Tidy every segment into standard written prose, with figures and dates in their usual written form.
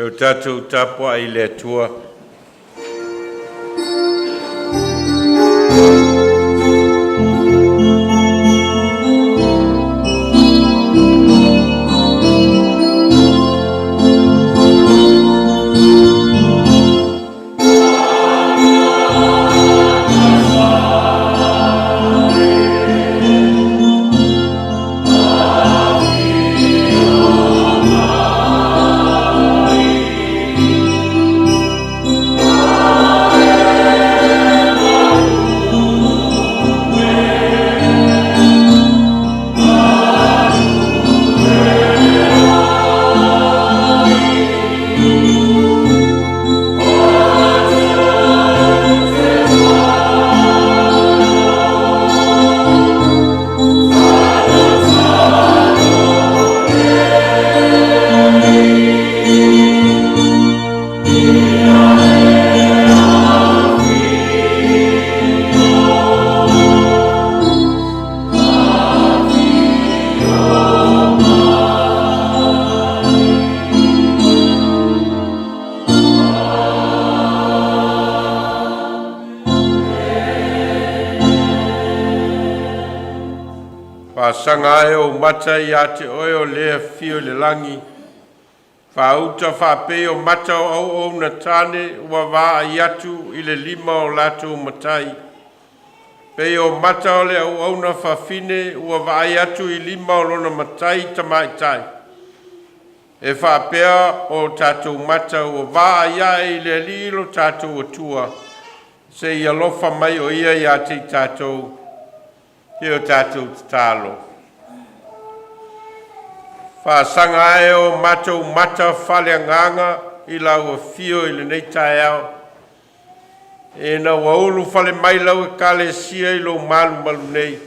Peo tātou tāpua I le atua. Sanga e o mata I te oe o lea fio le langi. Whauta whape o mata o na tane ua waa I atu I le 5 o lato matai. Pe o mata o le au na whawhine ua waa I atu I 5 o lona matai tamaitai. E whapea o tātou mata ua waa ia I le lilo tātou atua. Se I alofa mai o ia I te tātou. He o tātou tālo. Whasanga e o matou mata whale nganga I lau a fio I le nei tae au. E na waulu whale mai lau e kale sia I lo malu malu nei.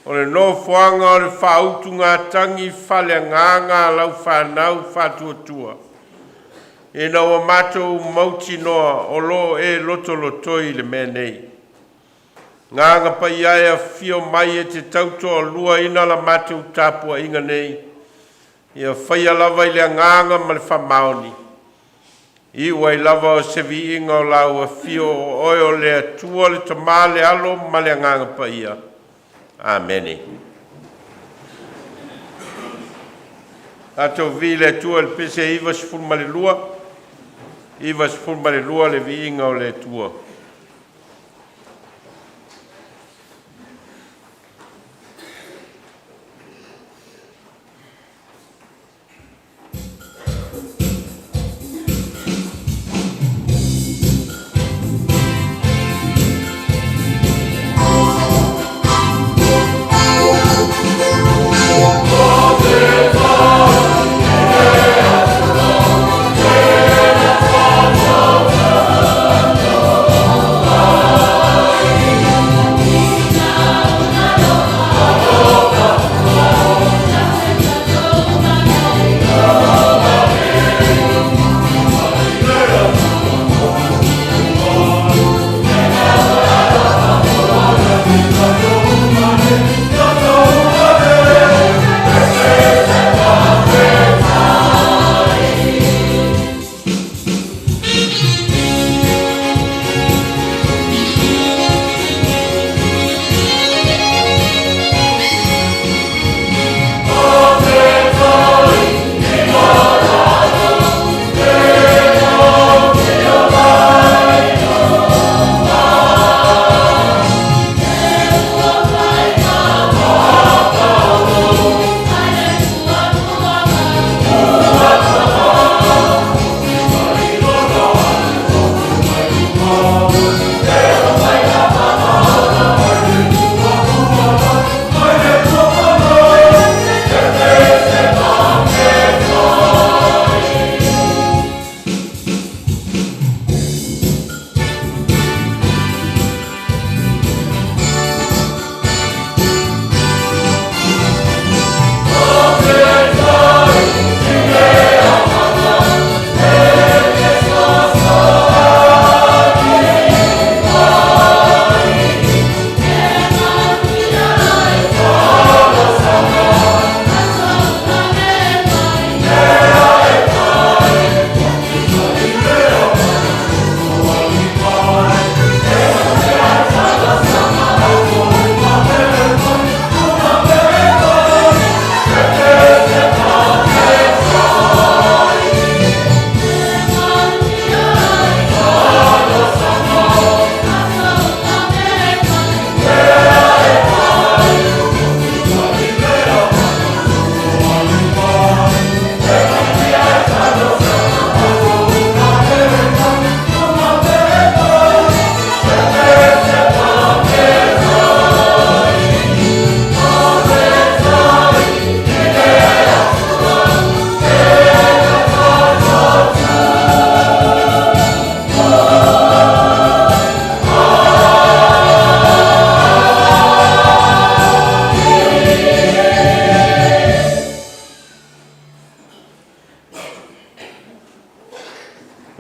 O le no fuanga o le whautu ngā tangi whale nganga lau whanau whatuatua. E na wa matou mauti noa o lo e loto lotoi le mea nei. Nganga pa iaia fio mai e te tautoa lua ina la matou tāpua inga nei. Ia whaia lava I le nganga ma le whamaoni. I wai lava o sevi inga o lau a fio o oe o le atua le tamale alo ma le nganga pa ia. Amene. Ato vi le atua le pese iwa sifur ma le lua. Iwa sifur ma le lua le vi inga o le atua. Oh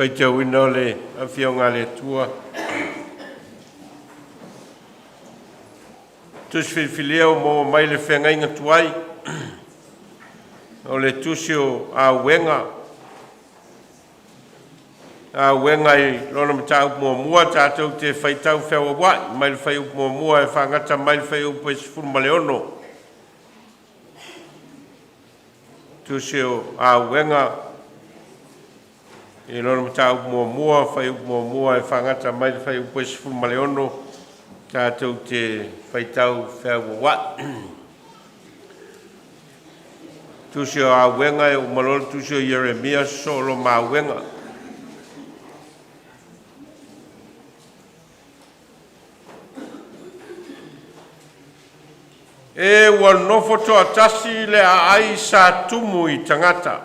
Paitau ina le a fionga le tua. Tusi whiwhileo mo mai le whengainga tuai. O le tusi o a wenga. A wenga I lona mta up mua mua tātou te whaitau whewa wai. Mai le whai up mua mua e whangata mai le whai up e sifuru maleono. Tusi o a wenga. I lona mta up mua mua, whai up mua mua e whangata mai le whai up e sifuru maleono. Tātou te whaitau whewa wai. Tusi o a wenga e umalolo tusi o Yeremia solo ma wenga. E ua nofo toa tasi le a ai sa tumu I tangata.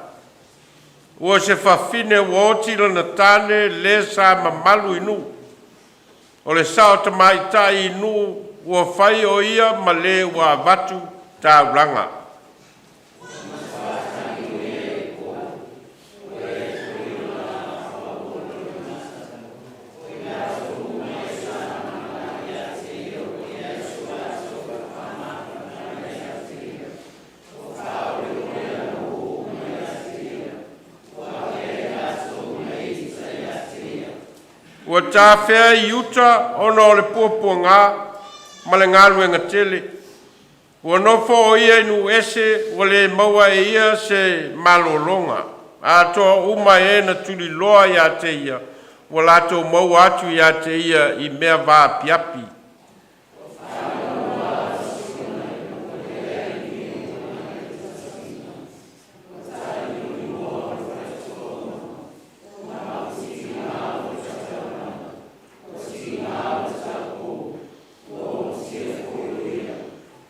Ua se whawhine ua oti lana tane le sa mamalu inu. O le sao tamai ta inu ua whai o ia ma le ua vatu ta uranga. Ua tā whea I uta ona o le puapua ngā, ma le ngālu e ngatele. Ua nofo o ia inu ese, ua le maua e ia se malolonga. A toa uma e na tuli loa ia te ia, ua lato maua atu ia te ia I mea vā piapi.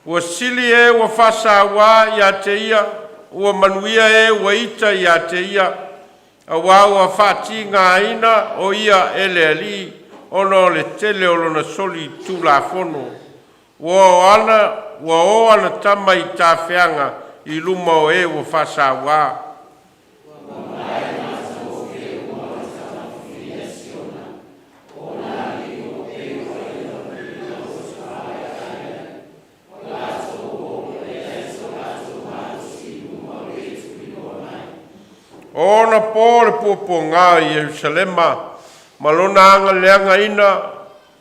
Ua sili e ua whasawa ia te ia, ua manuia e ua ita ia te ia, a wā ua whati ngā ina o ia ele ali, ono le tele o lona soli tū la fono. Ua o ana tama I tā whianga I luma o e ua whasawa. Ona pōre pōpō ngā I Yerusalema, malona anga leanga ina,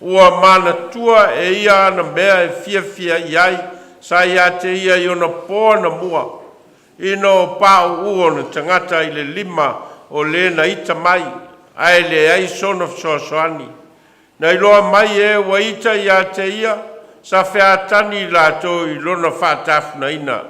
ua mana tua e ia ana mea e fia iai, sa ia te ia I ona pōna mua. Ino o pāu uona tangata I le 5 o le na ita mai, ai le ai sona fsoasoani. Na iloa mai e wa ita ia te ia, sa whea tani lato I lona whātafuna ina.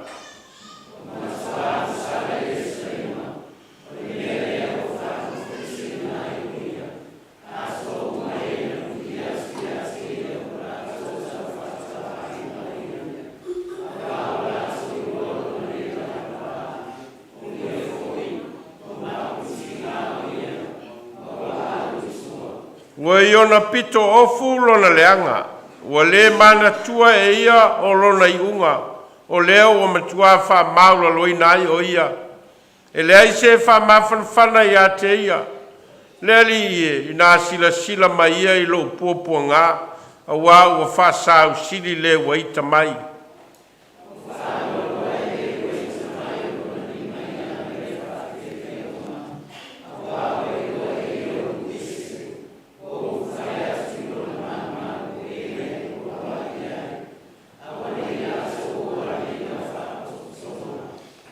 Ua iona pito ofu lona leanga, ua le mana tua e ia o lona iunga, o leo o matua wha maula loina ai o ia. E le ai se wha mawhanwhana ia te ia. Le li ie, ina sila mai ia I lo puapua ngā, a wā ua wha sao sili le waita mai.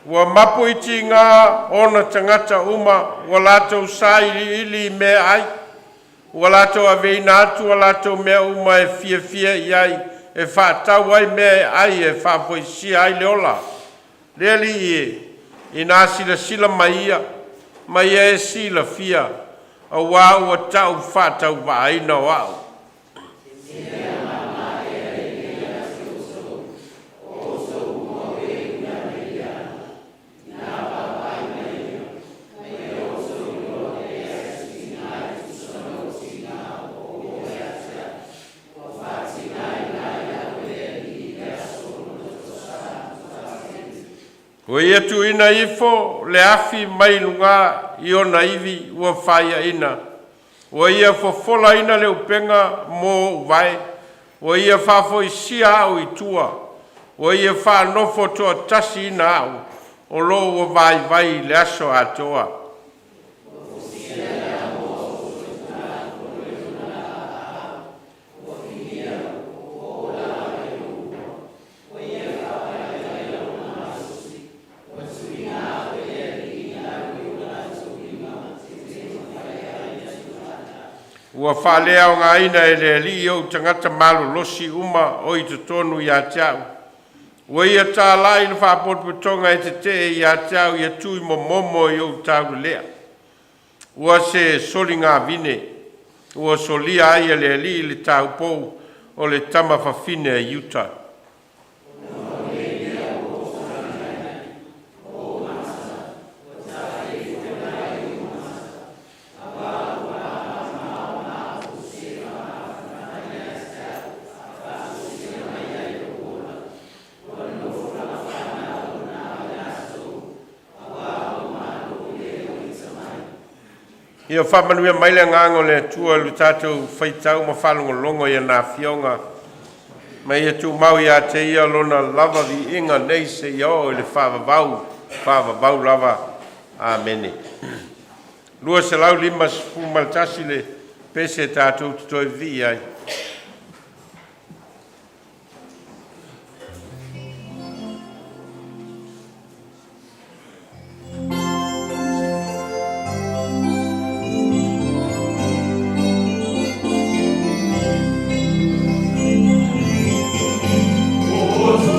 Ua mapu iti ngā ona tangata uma, ua latou sa ili mea ai, ua latou aveina atu, ua latou mea uma e fia iai, e whaatau ai mea ai e whaapoisia ai leola. Leali ie, ina sila mai ia e sila fia, a wā ua tau whaatau waaina o au. Ua ia tu ina ifo le afi mai lunga i ona ivi ua whaia ina. Ua ia fofola ina leo penga mō vai. Ua ia whafo i sia au i tua. Ua ia whanofo toa tasi ina au. O lo ua vai le aso atoa. Ua whalea o ngā ina e le li o tangata malu losi uma o i te tonu i a tiau. Ua ia tā lai na whapototonga e te te i a tiau i a tui mo momo i o tau lea. Ua se soli ngā vine. Ua solia ai e le li le tau pou o le tama whawhine a Utah. Ia whamanuia mai le ngango le tua lu tātou whaitau ma whalongo longo ia nā whionga. Mai ia tū mau ia te ia lona lava vi inga nei se iao le whawavau lava. Amene. Lua se lau lima sifu maltasi le pese tātou tutoi vi ai. Oh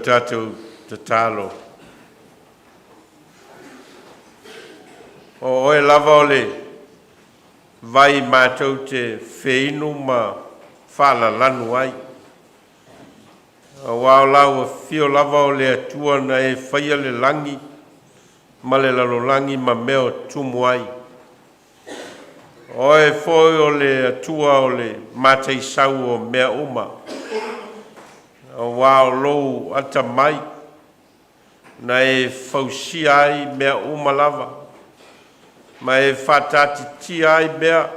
tātou te tālo. O oe lava o le vai mātou te whiinu ma whala lanu ai. Wao lau fio lava o le atua na e whaia le langi, ma le lalolangi ma meo tumu ai. O e foi o le atua o le matei sau o mea uma. Wao lou ata mai, na e fausia ai mea uma lava. Ma e whatati ti ai mea,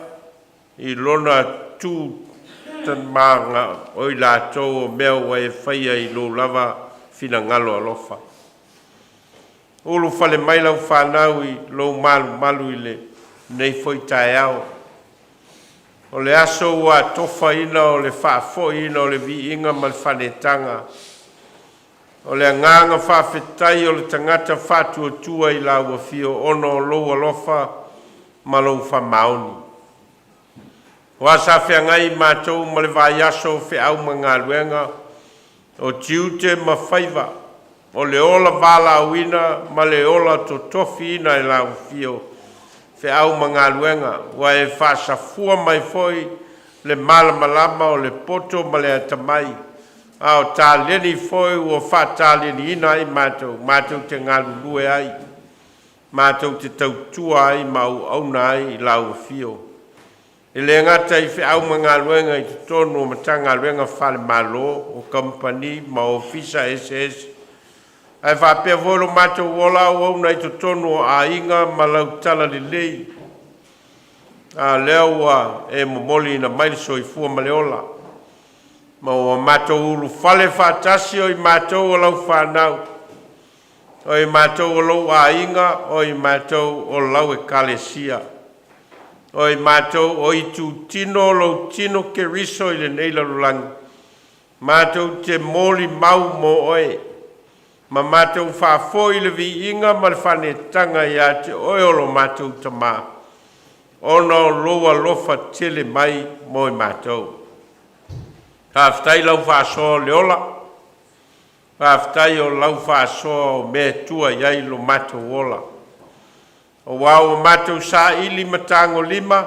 i lona tū tan manga o i lātou o mea wa e whaia i lo lava fina ngalo alofa. Ulu whale mai lau whanau i lo malu i le nei foi tae au. O le aso ua tofa ina o le whaafo ina o le vi inga ma le whanetanga. O le nganga whaafetai o le tangata whātua tua i la ua fio ono o lo alofa ma lo whamaoni. Wa sa fe ngai mātou ma le vai aso fe au ma ngā luenga o tiute ma whaiva. O le ola wala uina ma le ola to tofi ina i la ua fio. Fe au mga luenga, wa e whaasafua mai foi le malamalama o le poto ma le atamai. Ao tā leni foi ua wha leni ina ai mātou, mātou te ngalu lue ai. Mātou te tautua ai mau auna ai i lau fio. I le ngata i fe au mga luenga i te tonu o matanga luenga whale malo o company ma ofisa SS. Ai whapea volo mātou wola o au nei to tonu a inga ma lau tala li lei. A leo wa e momoli na maili so i fua ma leola. Ma o mātou ulu whale whātasi o i mātou o lau whanau. O i mātou o lau a inga, o i mātou o lau e kalesia. O i mātou o i tu tino o lau tino ke riso i le neila lulangi. Mātou te moli mau mo oe. Ma mātou whaafo i le vi inga ma le whanetanga i ate oeolo mātou tamā. Ono loa lofa tele mai mo i mātou. Haftai lau whaasoa leola. Haftai o lau whaasoa o mea tua iai lo mātou ola. O wau o mātou sa ili matango lima.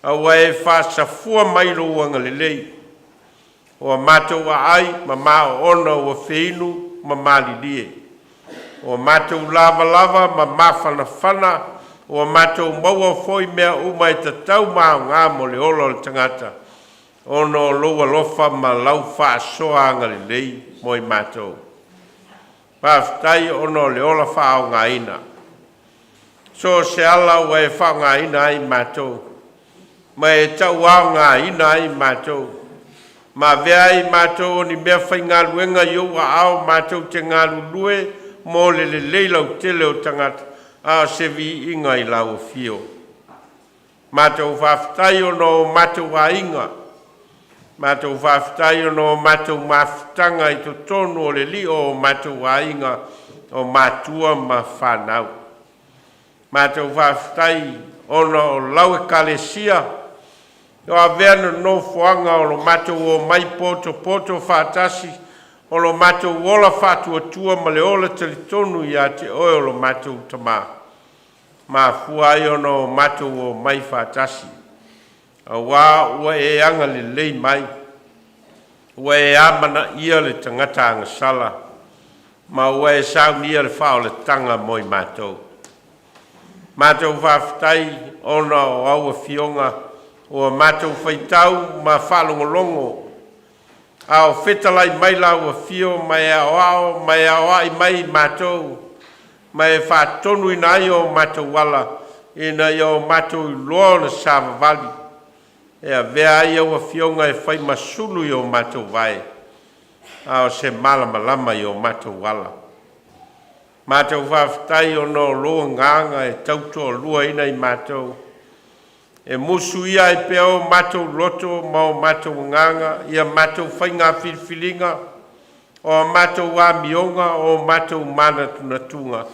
A wae whaasafua mai lo wanga lelei. O mātou a ai ma mao ona o whinu ma mali lie. O mātou lava ma mawhanawhana, o mātou maua foi mea uma e tatau mao ngā mo le olo le tangata. Ono loa lofa ma lau whaasoa anga le lei mo i mātou. Pāwhitai ono le ola whao ngā ina. So se ala ua e whao ngā ina ai mātou. Ma e tau au ngā ina ai mātou. Ma vea i mātou ni mea whai ngā luenga iou a au mātou te ngā lulue mō le leilau tele o tangata a se vi inga i lau fio. Mātou whawhitai o no mātou a inga. Mātou whawhitai o no mātou mawhitanga i to tonu o le li o mātou a inga o mātua ma whanau. Mātou whawhitai o no lau e kalesia. O a vea no fuanga o lo matou o mai poto whātasi, o lo matou ola whātua tua ma le ola talitonu i a te oe o lo matou tamā. Ma fuai o no matou o mai whātasi. A wā ua e anga le lei mai. Ua e amana ia le tangata anga sala. Ma ua e sauni ia le whao le tanga moi matou. Matou whawhitai ona o aua fionga. O mātou whaitau ma whalongolongo. Ao whetalai mai lau a fio mai ao mai ai mai mātou. Mai whatonu ina i o mātou wala. Ina i o mātou loa na sāwa vali. E a vea i o a fionga e whai masulu i o mātou vai. Ao se malama i o mātou wala. Mātou whawhitai o no loa nganga e tautua lua ina i mātou. E musu ia e peo matou loto mau matou nganga, ia matou whainga whilwhilinga, o matou amionga, o matou mana tunatunga.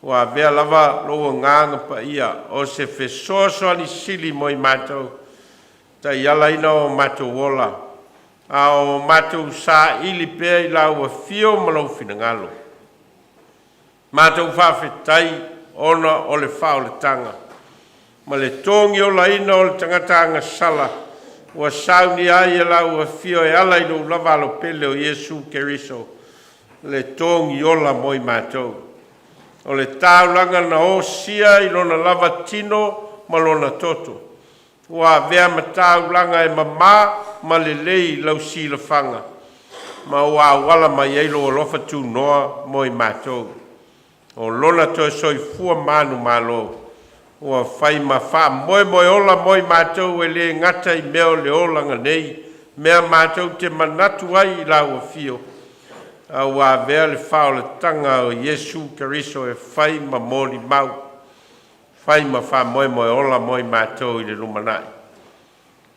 O a vea lava loa nganga pa ia, o se whesoso ani sili moi matou, ta iala ina o matou ola, o mātou sa ili pea I la ua fio malau finangalo. Mātou whawhetai ona o le whao le tanga. Ma le tongi o la ina o le tangata anga sala. Ua sauni ai e la ua fio e ala ino lava alo pele o Yesu Keriso. Le tongi o la moi mātou. O le taulanga na o sia ilona lava tino ma lona toto. Ua vea ma taulanga e mama ma le lei lau si la fanga. Ma ua wala ma yeilo o lofa tu noa moi mātou. O lona to soi fua manu malo. Ua fai ma fa moi moi ola moi mātou e le ngata I meo le olanga nei. Mea mātou te manatu ai la ua fio. A ua vea le fao le tanga o Yesu Keriso e fai ma moli mau. Fai ma fa moi moi ola moi mātou I le lumanai.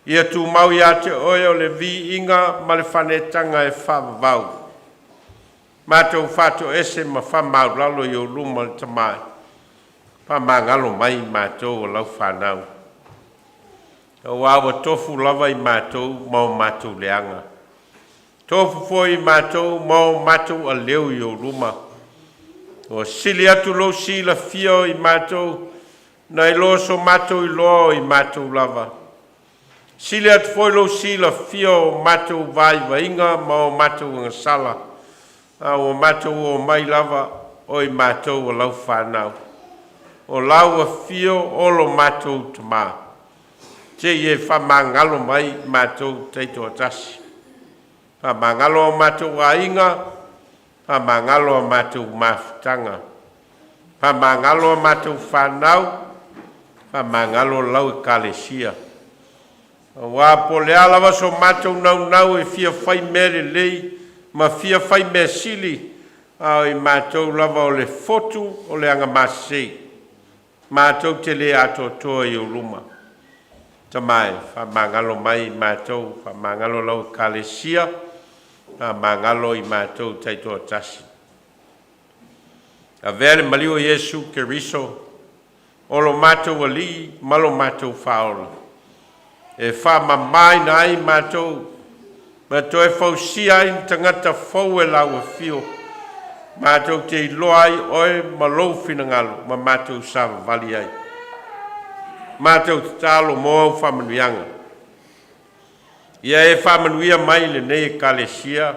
Ia tu mau ia te oe o le vi inga ma le whanetanga e whavavau. Mātou whato ese ma whamau lalo I o luma le tamai. Whamangalo mai mātou o lau whanau. O awa tofu lava I mātou mau mātou leanga. Tofu foi mātou mau mātou a leo I o luma. O sili atu lo si la fio I mātou na I loso mātou I loa I mātou lava. Sili atu foi lo si la fio mātou vai vainga mau mātou ngasala. O mātou o mai lava o I mātou o lau whanau. O lau a fio o lo mātou tama. Te ie whamangalo mai mātou teito atasi. Whamangalo o mātou a inga, whamangalo o mātou mafutanga. Whamangalo o mātou whanau, whamangalo lau I kalesia. Wa pole ala waso mātou nau e fia whai mere lei, ma fia whai me sili, au I mātou lava o le fotu o le anga masei. Mātou te le ato toa I o luma. Tamai, whamangalo mai mātou, whamangalo lau kalesia, whamangalo I mātou taito atasi. A vere malio Yesu Keriso, olo mātou ali, malo mātou whaola. E whamamai na ai mātou, ma toe fausia I tangata fau e lau e fio. Mātou te iloai oe malou finangalo, ma mātou sava vali ai. Mātou te talo moa u whamanuianga. Ia e whamanuia mai le nei kalesia.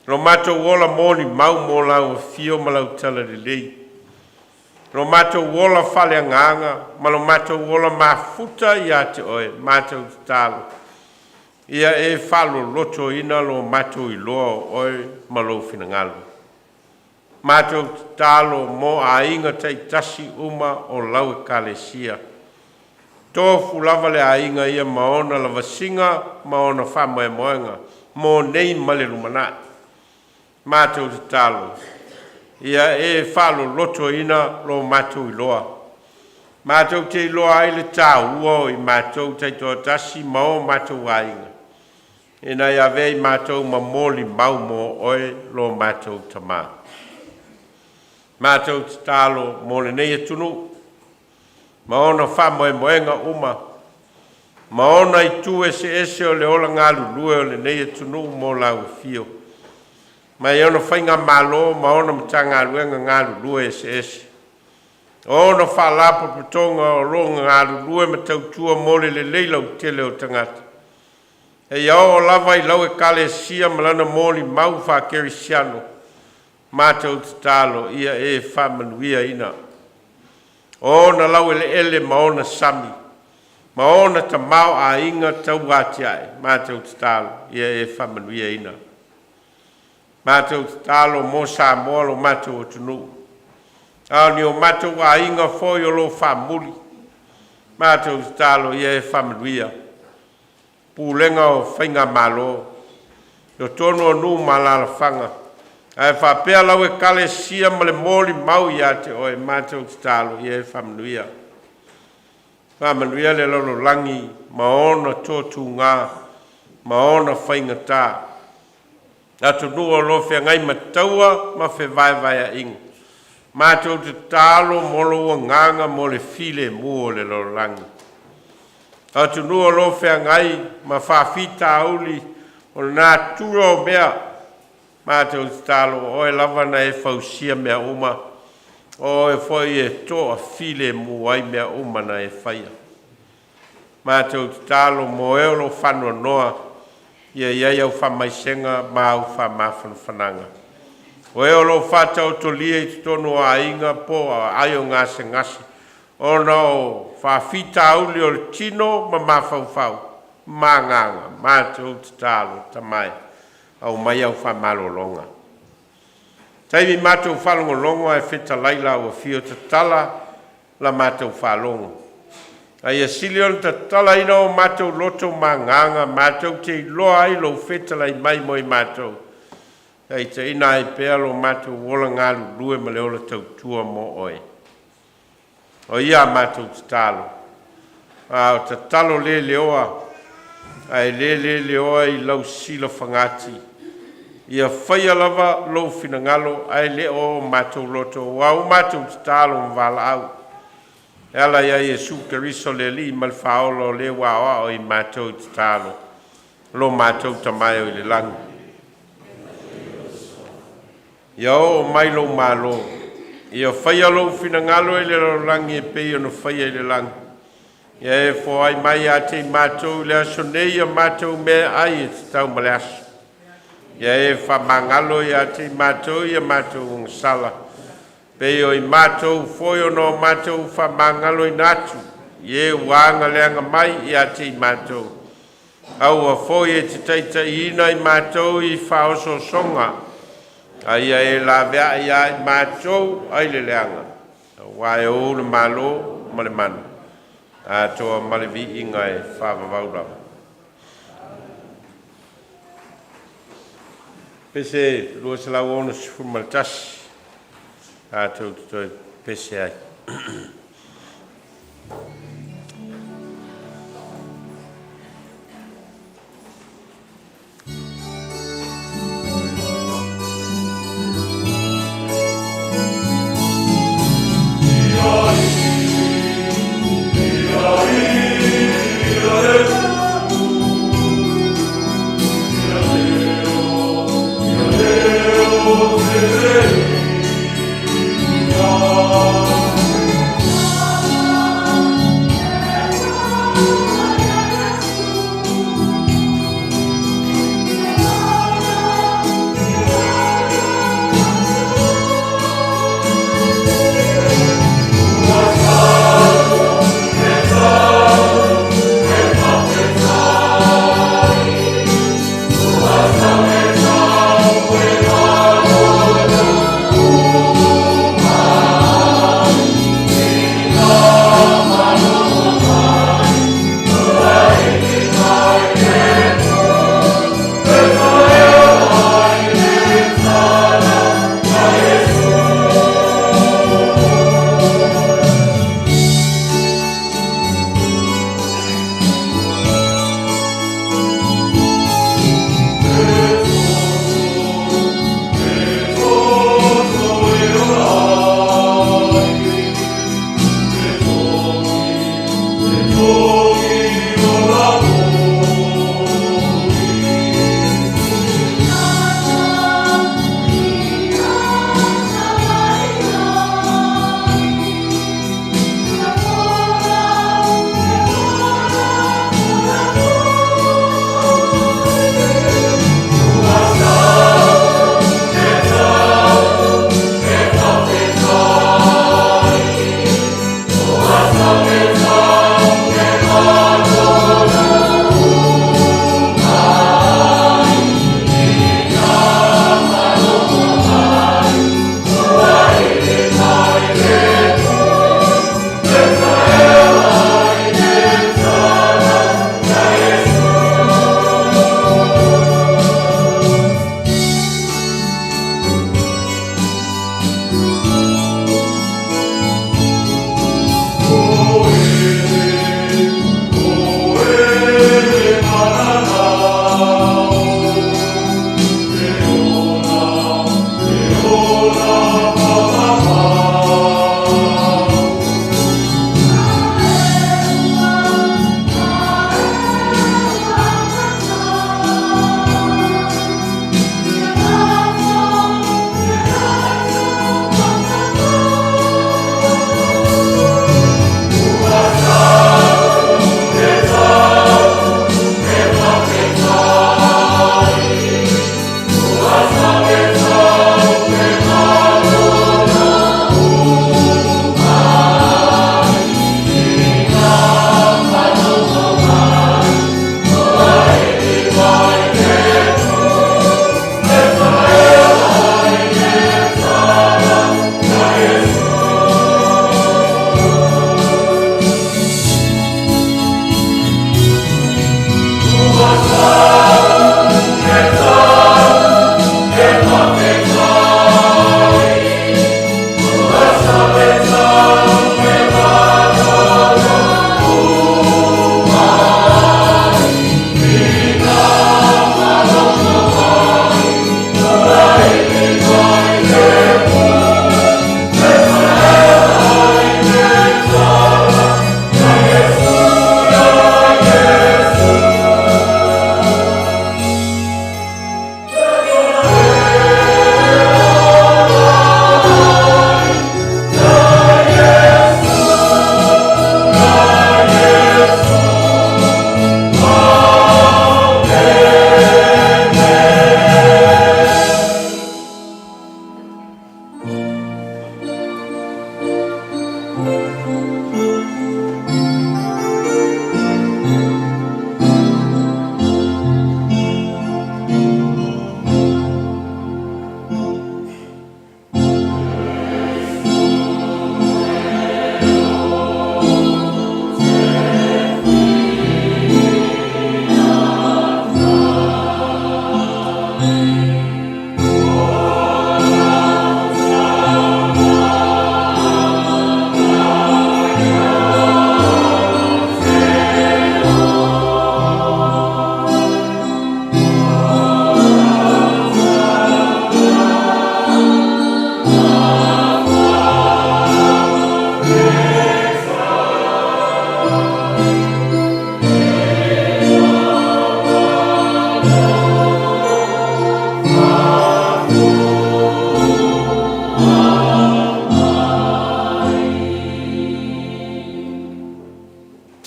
Ro mātou wola moni mau mo lau fio malau tala le lei. Ro mātou wola whale anganga, ma lo mātou wola mafuta ia te oe, mātou te talo. Ia e whalo loto ina lo mātou iloa oe malou finangalo. Mātou talo mo a inga tei tasi uma o lau e kalesia. Tofu lava le a inga ia maona lava singa, maona whama e moenga, mo nei male lumanai. Mātou talo. Ia e whalo loto ina lo mātou iloa. Mātou te iloa ai le tā ua I mātou tei toa tasi mao mātou a inga. E nei a vei mātou mamoli mau mo oe lo mātou tamaa. Mātou te talo mo le nei e tunu. Maona whamo e moenga uma. Maona I tu ese o le ola ngalu lue o le nei e tunu mo lau fio. Mai ona whainga malo, maona matanga luenga ngalu lue ese. Ona whalapo putonga o ronga ngalu lue matau tua mole le leilau tele o tangata. E iao o lava I lau e kale sia malana moli mau whakeri siano. Mātou te talo ia e whamanuia ina. O na lau ele maona sami. Maona ta mau a inga tau wāti ai. Mātou te talo ia e whamanuia ina. Mātou te talo mo sa moalo mātou o tunu. Au ni o mātou a inga foi o lo whamuli. Mātou te talo ia e whamanuia. Pūlenga o whainga malo. Yo tono o nu malala whanga. Ai whapea lau e kale sia ma le moli mau ia te oe mātou te talo ia e whamanuia. Whamanuia le lolo langi, maona tōtu ngā, maona whainga tā. Atu nua lo whea ngai mataua ma whe vai vai a inga. Mātou te talo molo ua nganga mo le file mua le lolo langi. Atu nua lo whea ngai ma whawhita auli O nā tūro mea, mātou tālo, o e lava na e whausia mea uma, o e whai e toa file muai mea uma na e whaia. Mātou tālo mo e olo whanua noa, ia iai au whamaisenga, mā au whamawhanwhananga. O e olo whatau to lia i tonu a inga po a aio ngase ngase, o no whawhita auli o le tino ma mawhauwhau. Manganga, mātou te tālo, tamai, au mai au whamalolonga. Taimi mātou whalongolonga e whita laila o whio te tala la mātou whalongo. Ai a silion te tala ina o mātou loto manganga, mātou te loa ai lo whita lai mai moi mātou. Ai te ina e pēa lo mātou wola ngālu lue ma leola tau tua mo oe. O ia mātou te tālo. O te talo le leoa, ai le oa i lau sila whangati. Ia whaia lava lau whinangalo ai le o mātou loto. Wau mātou te tālo mwala au. Ela ia Jesu Keriso le li mal whaolo le wawa o i mātou te tālo. Lo mātou tamai o i le langu. Ia o mai lo malo. Ia whaia lau whinangalo i le langi e pei o no whaia i le langu. Ia e fo ai mai a te mātou le aso nei a mātou mea ai e te tau male aso. Ia e wha mangalo i a te mātou i a mātou sala. Pei o i mātou foi o no mātou wha mangalo i nātu. Ia e wāanga leanga mai i a te mātou. Au a foi e te teita ina i mātou i wha oso songa. Ai e la vea i a mātou ai le leanga. Wai o le malo male manu. A toa malevi inga e whāwawau. Pese lua se lau ono sifu maltasi. A tau tutoi pese ai.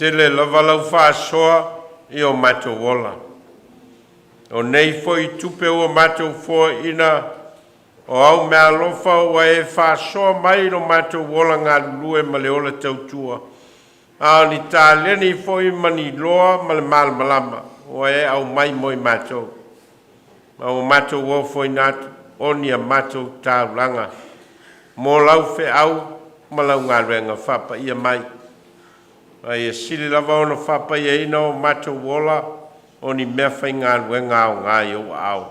tele lavalau whaasoa i o matou ola. O nei foi tupe o matou fo ina o au mea lofa ua e whaasoa mai no matou ola ngā lulue ma le ola tautua. A ni tā leni foi mani loa ma le malama o e au mai moi matou. Ma o matou o foi natu o ni a matou tāulanga. Mō lau fe au ma lau ngā renga whapa ia mai. Ai e sili lava ona whapa ia ina o matou ola o ni mea whai ngā renga o ngā i o au.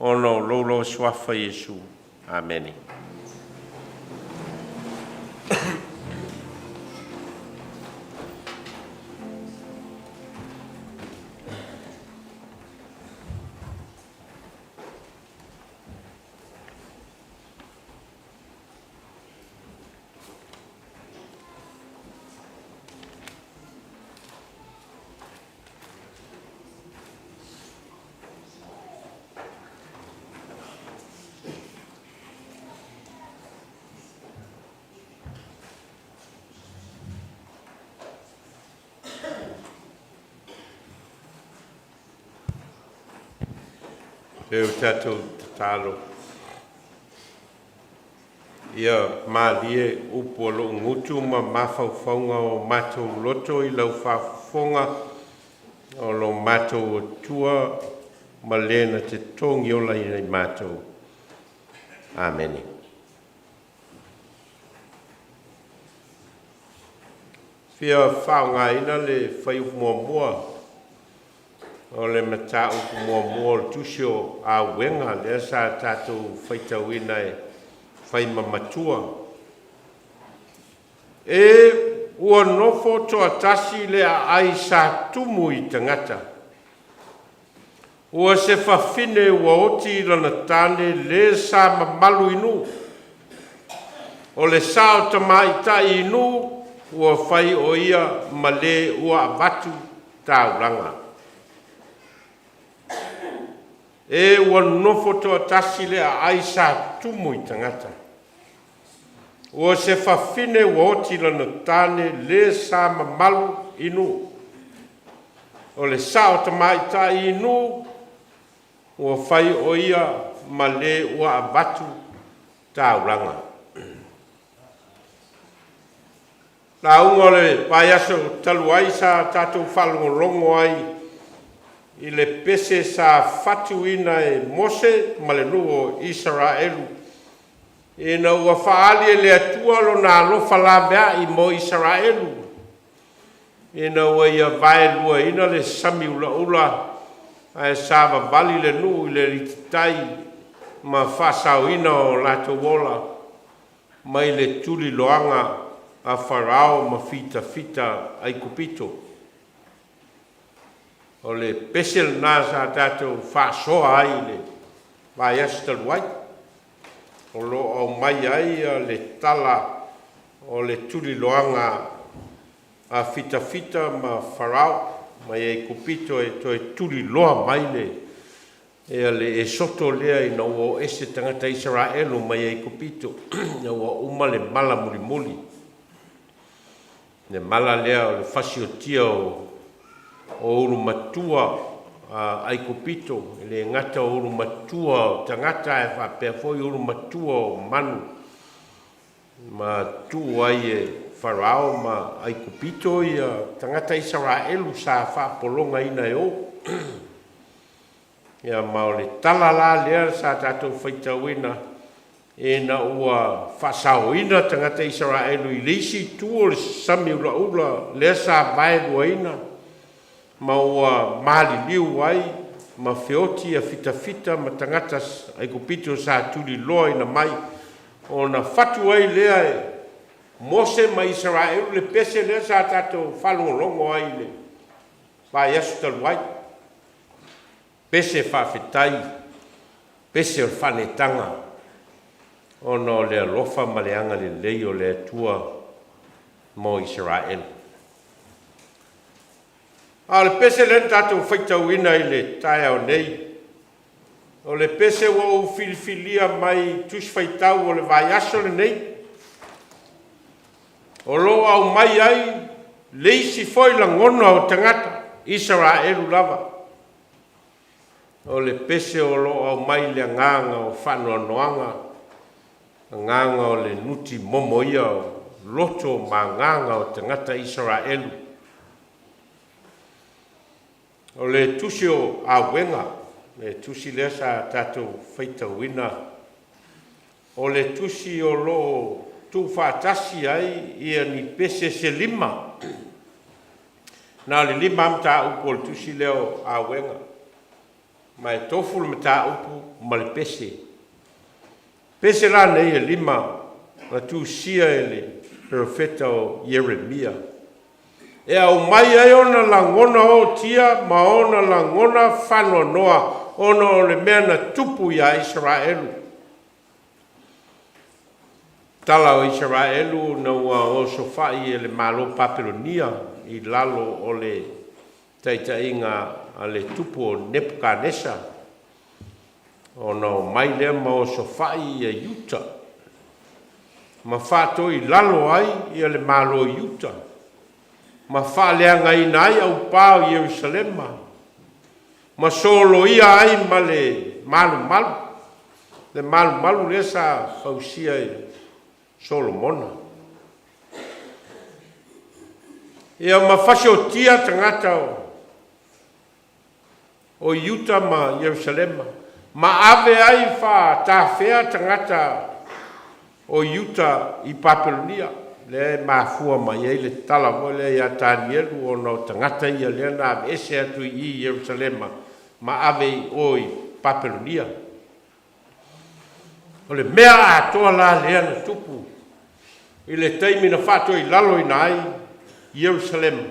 Ono lolo swafa Yesu. Amen. Reu tatou tatalo. Ia malie upo lo ngutu ma mawhauwhaunga o matou loto I lau whawhonga o lo matou tua ma lena te tongi ola I nei matou. Amen. Fia whaunga ina le whaiu mua o le matau mua le tusio a wenga le sa tatou whaitau ina e whai mamatua. E ua nofo toa tasi le a ai sa tumu I tangata. Ua se whawhine ua oti lana tane le sa mamalu inu. O le sao tamai tai inu ua whai o ia ma le ua avatu tauranga. E ua nofo toa tasi le a ai sa tumu I tangata. Ua se whawhine ua oti lana tane le sa mamalu inu. O le sao tamai tai inu ua whai o ia ma le ua avatu tauranga. La unga le paiaso talu ai sa tatou whalongolongo ai I le pese sa fatu ina e Mose ma le nuo Israelu. E na ua whaali e le atua lo na alofa la mea I mo Israelu. E na ua ia vae lua ina le sami ula ula a sa vavali le nu I le rititai ma whasau ina o lato wola ma I le tuli loanga a Farao ma fita ai kupito. O le pesel na sa tatou whaasoa ai le vai astalu ai. O lo au mai ai le tala o le tuli loanga a fita ma Farao ma e kupito e toi tuli loa mai le. E le e soto lea I na ua ese tangata Israelu ma e kupito. Na ua uma le mala muli. Ne mala lea o le fasiotia o uru matua ai kupito. Le ngata o uru matua tangata e whapea foi uru matua o manu. Ma tu ai e Farao ma ai kupito I tangata Israelu sa whapolonga ina e o. Ia mao le talala lea sa tatou whaitau ina. E na ua whasau ina tangata Israelu I leisi tuo le sami ula lea sa vae lua ina. Ma ua mali liu ai, ma feoti a fita ma tangata ai kupito sa tuli loa ina mai. O na fatu ai lea e Mose ma Israelu le pese lea sa tatou whalongolongo ai le. Vai asu talu ai. Pese whawhetai, pese o whanetanga. O no le alofa ma le anga le lei o le atua mo Israel. A le pese len tatou whaitau ina I le tae au nei. O le pese ua u filifilia mai tus whaitau o le vai aso le nei. O lo au mai ai leisi foi lagona o tagata Israelu lava o le pese o loo au mai le agaga o fa'anoanoaga agaga o le nuti momo ia o loto magaga o tagata Israelu o le tusi o auega le tusi lea sa tatou faitauina o le tusi o loo tu'ufaatasi ai ia ni pese se lima na le lima mataupu o le tusi lea o auega ma e tofu le mataupu ma le pese pese lana ia lima na tusia e le profeta o Yeremia e au mai ai ona lagona o tia ma ona lagona fanoanoa ona o le mea na tupu ia Israelu tala o Israelu na ua o sofa'i e le malo Papelonia i lalo o le taitaiga a le tupu o Nebukadnesa ona o mai lea ma o sofa'i e Yuta ma fa'atoi lalo ai ia le malo Yuta ma fa'aleagaina ai au pā o Ierusalema ma soloia ai ma le malumalu lea sa fausia e Solomona ia ma fasiotia tagata o Yuta ma Ierusalema ma ave ai fa'atafea tagata o Yuta i Papelonia le mafua mai ai le tala mo le ia Danielu ona o tagata ia lea na ave ese atu i Ierusalema ma ave o i Papelonia o le mea atoa la lea na tupu i le taimi na fa'atoi lalo ina ai Ierusalema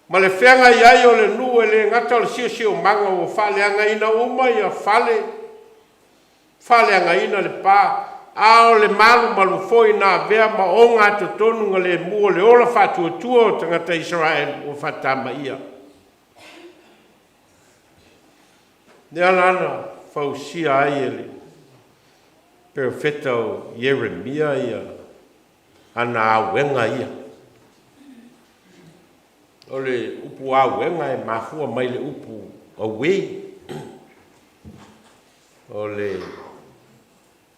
ma le feaga i ai o le nu e le gata o le siosio maga ua fa'aleagaina uma ia fa'aleagaina le pā a o le malumalu foi na avea ma o ga totonu ga le mua le ola fa'atuatua o tagata Israel ua fa'atamaia le ana fausia ai e le profeta o Yeremia ia ana auega ia o le upu auega e mafua mai le upu auei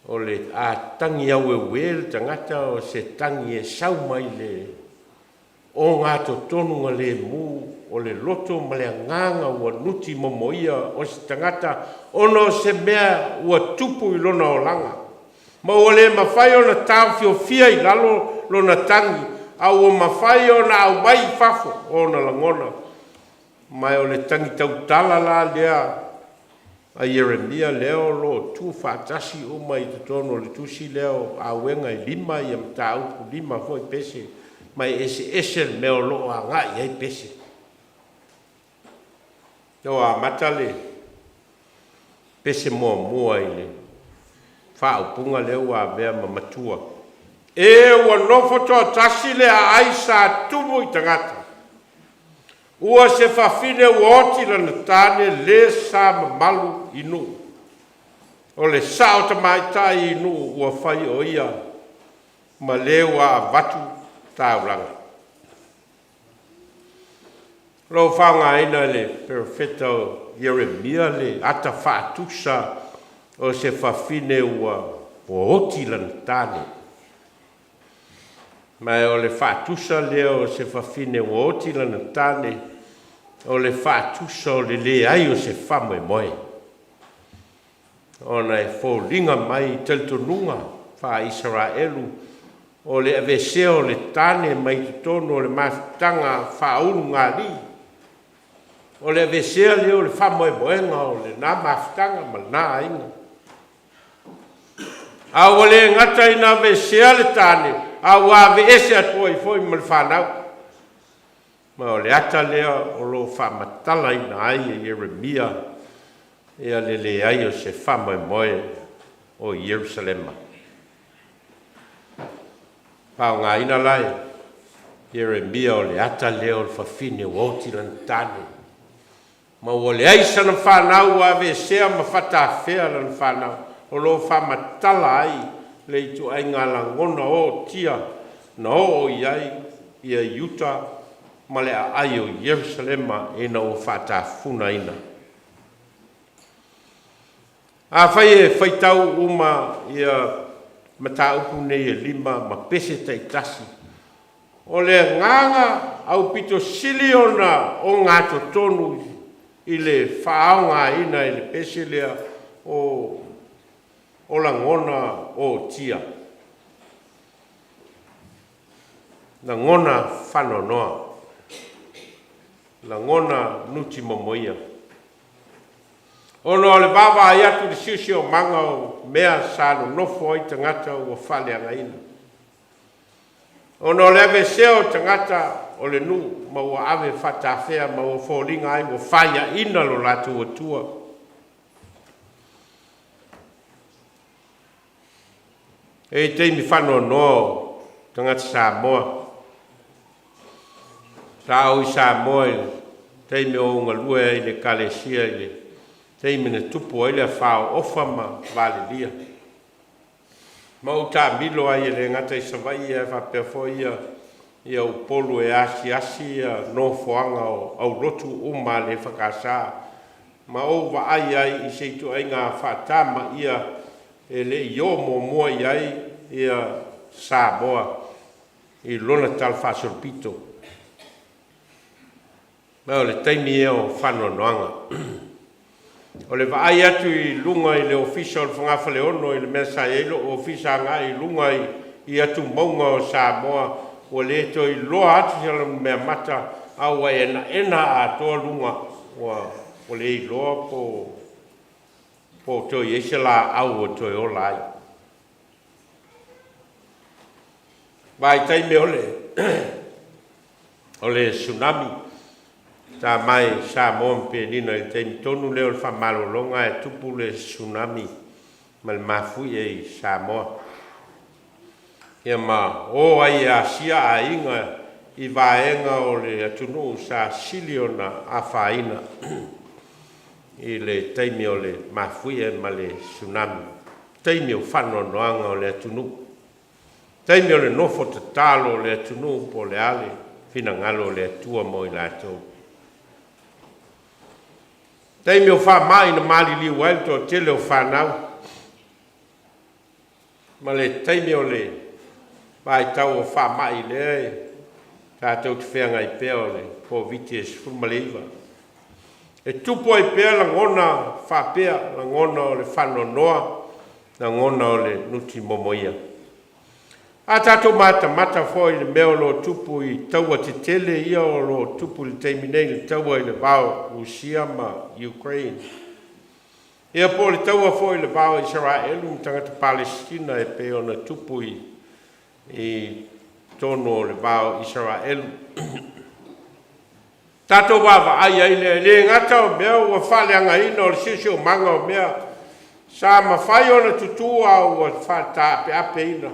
o le atangi aueue le tagata o se tangi e sau mai le o ngā totonu ga le mu o le loto ma le agaga ua nuti momoia o se tagata ona o se mea ua tupu i lona olaga ma ua lē mafai ona taofiofia i lalo lona tagi a ua mafai ona aumai i fafo ona lagona mai o le tagi tautala la lea a Yeremia lea o lo tu fa'atasi uma i totonu o le tusi lea o auega i lima ia mataupu lima foi pese mai ese le mea o lo'o aga'i ai pese o amata le pese muamua i le fa'aupuga lea ua avea ma matua e ua nofo to'atasi le a'ai sa tumu i tagata ua se fa'afine ua oti lana tane lē sa mamalu i nu'u o le sa'o tamaita'i i nu'u ua fai o ia ma lē ua avatu taulaga lo fa'againa le profeta o Yeremia le ata fa'atusa o se fa'afine ua oti lana tane mai o le fa'atusa lea o se fa'afine ua oti lana tane o le fa'atusa o le lē ai o se fa'amoemoe ona e foliga mai i talitonuga fa'isaraelu o le avesea o le tane mai totonu o le mafutaga fa'aulu gali o le avesea lea o le fa'amoemoega o le na mafutaga ma le na aiga a ua lē gata ina avesea le tane a ua aveese atu ai foi ma le fanau ma o le ata lea o lo fa'amatala ina ai e Yeremia ia le leai o se fa'amoemoe o Ierusalema fa'aogāina lai Yeremia o le ata lea o le fa'afine ua oti lana tane ma ua leai sana fanau ua avesea ma fa'atafea lana fanau o lo fa'amatala ai le itu'aiga lagona o tia na o'o i ai ia Utah ma le ai o Jerusalema ina o whaatafuna ina. A whai e whaitau uma ia mataupu nei e 5 ma pese taitasi. O le nganga au pito siliona o ngā totonu i le whaonga ina i le pese lea o la ngona o tia. La ngona whanonoa. La ngona nuti momoia. Ono le baba ai atu le siusi o manga o mea sano nofo ai tangata o whale anga ina. Ono le ave seo tangata o le nu ma ua ave whatawhea ma ua whoringa ai o whaia ina lo latu o tua. E teimi whanonoa tangata Samoa. Tau i Samoa teimi o unga lua i le kalesia i le teimi na tupu ai le whao ofa ma vale lia. Ma o tā milo ai e le ngata i savai e whapewho ia o polo e asi no foanga o au rotu uma le whakasā. Ma o wa ai i seitu ai ngā whatama ia e le i o mua i ai ia Samoa i lona tal whasorpito. Ma o le taimi e o whanonoanga. O le vaai atu i lunga i le ofisa o le whangafa le ono i le mesa e lo ofisa ngā i lunga i atu maunga o Samoa o le to i loa atu si ala mea mata au a ena a toa lunga o le i loa po to i eise la au o to i o lai. Vai taime o le tsunami. Tā mai Samoa pe nina i teimi tonu leo le whamalolonga e tupu le tsunami ma le mafui e i Samoa. Ia ma o ai a sia a inga i vaenga o le atunu sa siliona a whaina i le teimi o le mafui e ma le tsunami. Teimi o whanonoanga o le atunu. Teimi o le nofo tatalo o le atunu po le ale fina ngalo le atua mo i lātou. Teimi o wha mai na mali li wai to tele o whanau. Ma le teimi o le vai tau o wha mai le tātou te whenga i pēo le po viti e sifurmaleiva. E tupo i pēo la ngona wha pēa, la ngona o le whanonoa, la ngona o le nuti momoia. A tātou mata foi le meo lo tupu i taua te tele ia o lo tupu le teimi nei le taua i le vao Rusia ma Ukraine. Ia po le taua foi le vao Israelu ma tangata Palestina e pe ona tupu i tono le vao Israelu. Tātou wawa ai le ngata o mea ua whaleanga ina o le sisi o manga o mea sa mawhai ona tutua o whata ape ape ina.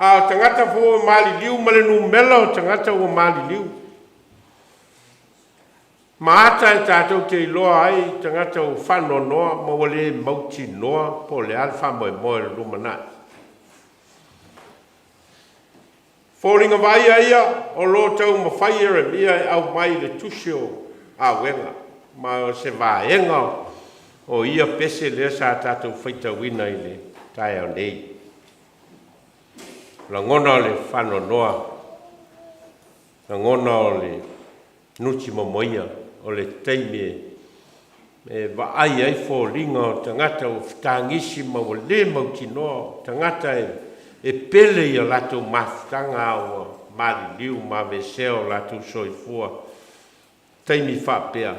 A tangata fo mali liu ma le numela o tangata o mali liu. Maata e tātou te iloa ai tangata o whanonoa ma wale mauti noa po le alfa moe moe le lumana. Fōringa vai aia o lo tau ma whai ere mia e au mai le tusio a wenga. Ma o se vaenga o ia pese le sa tātou whaita wina i le tai au nei. La ngona le whanonoa, la ngona o le nuti momoia, o le teime e vaai ai fo ringa o tangata o whtangisi ma o le mauti noa, tangata e pele ia lato mafutanga o mali liu ma veseo lato soifua, teimi whapea,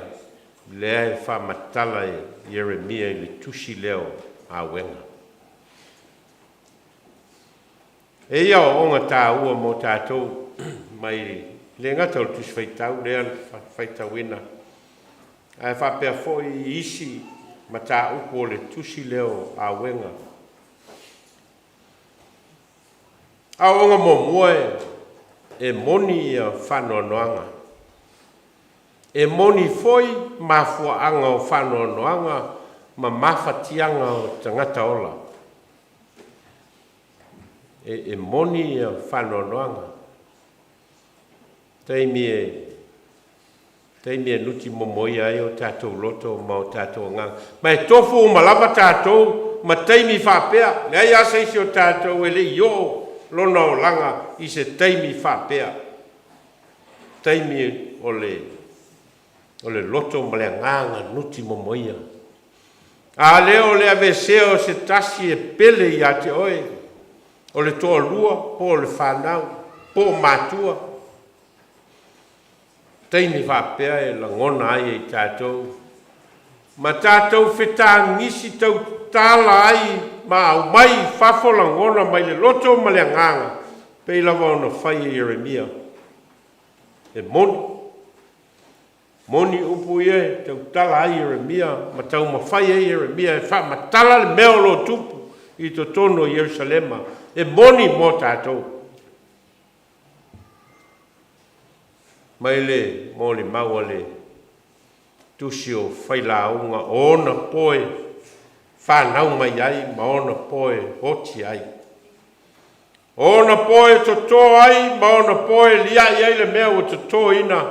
lea e whamatala e Jeremia i le tusi leo a wenga. E ia o onga tā ua mo tātou mai le ngata o tusi whaitau, lea whaitau ina. Ai whapea foi isi ma tā upo o le tusi leo a wenga. A onga mo moe e moni ia whanonoanga. E moni foi mafuaanga o whanonoanga ma mawhatianga o tangata ola. E moni ia whanonoanga. Teimi nuti momoi ai o tātou loto ma o tātou ngang. Mai tofu malama tātou ma teimi whapea. Nei asa isi o tātou ele i o lona o langa i se teimi whapea. Teimi o le loto ma le nganga nuti momoia. A leo le aveseo se tasi e pele i ate oe. O le toa lua, po le whanau, po matua. Teimi whapea e la ngona ai e tātou. Ma tātou whetā ngisi tau tāla ai ma au mai whafola ngona mai le loto ma le nganga. Pei lava ona whai e Jeremia. E moni upu e tau tala ai Jeremia. Ma tau ma whai e Jeremia e wha ma tala le meo lo tupu i to tono Jerusalema. E moni mo tātou. Mai le mo le maua le tusi o whailaunga ona poe whanau mai ai ma ona poe hoti ai. Ona poe toto ai ma ona poe lia ai le mea o toto ina.